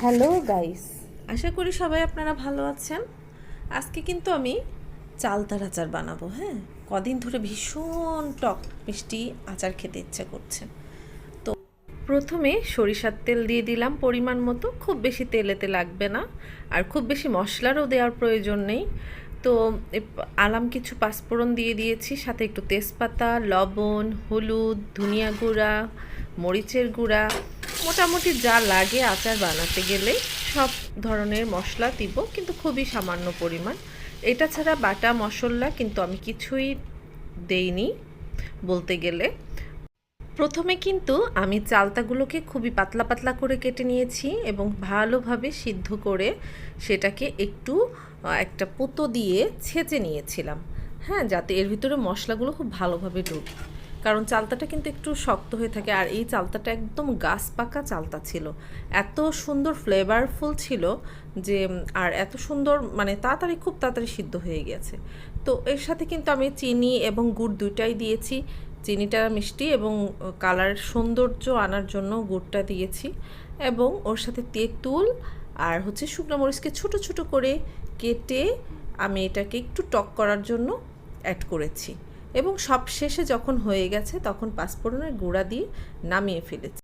Hello guys, আশা করি সবাই আপনারা ভালো আছেন। আজকে কিন্তু আমি চালতার আচার বানাবো। হ্যাঁ, কদিন ধরে ভীষণ টক মিষ্টি আচার খেতে ইচ্ছা করছে। তো প্রথমে সরিষার তেল দিয়ে দিলাম পরিমাণ মতো, খুব বেশি তেলেতে লাগবে না, আর খুব বেশি মশলারও দেওয়ার প্রয়োজন নেই। তো আলাম কিছু পাঁচফোড়ন দিয়ে দিয়েছি, সাথে একটু তেজপাতা, লবণ, হলুদ, ধনিয়া গুঁড়া, মরিচের গুঁড়া, মোটামুটি যা লাগে আচার বানাতে গেলে সব ধরনের মশলা দিব, কিন্তু খুবই সামান্য পরিমাণ। এটা ছাড়া বাটা মশলা কিন্তু আমি কিছুই দেইনি বলতে গেলে। প্রথমে কিন্তু আমি চালতাগুলোকে খুবই পাতলা পাতলা করে কেটে নিয়েছি এবং ভালোভাবে সিদ্ধ করে সেটাকে একটু একটা পুতো দিয়ে ছেঁচে নিয়েছিলাম। হ্যাঁ, যাতে এর ভিতরে মশলাগুলো খুব ভালোভাবে ঢুকে, কারণ চালতাটা কিন্তু একটু শক্ত হয়ে থাকে। আর এই চালতাটা একদম গাছ পাকা চালতা ছিল, এত সুন্দর ফ্লেভারফুল ছিল যে, আর এত সুন্দর মানে তাড়াতাড়ি, খুব তাড়াতাড়ি সিদ্ধ হয়ে গেছে। তো এর সাথে কিন্তু আমি চিনি এবং গুড় দুইটাই দিয়েছি। চিনিটা মিষ্টি এবং কালার সৌন্দর্য আনার জন্য গুড়টা দিয়েছি, এবং ওর সাথে তেঁতুল আর শুকনো মরিচকে ছোট ছোট করে কেটে আমি এটাকে একটু টক করার জন্য অ্যাড করেছি। এবং সব শেষে যখন হয়ে গেছে তখন পাঁচফোড়নের গুঁড়া দিয়ে নামিয়ে ফেলেছি।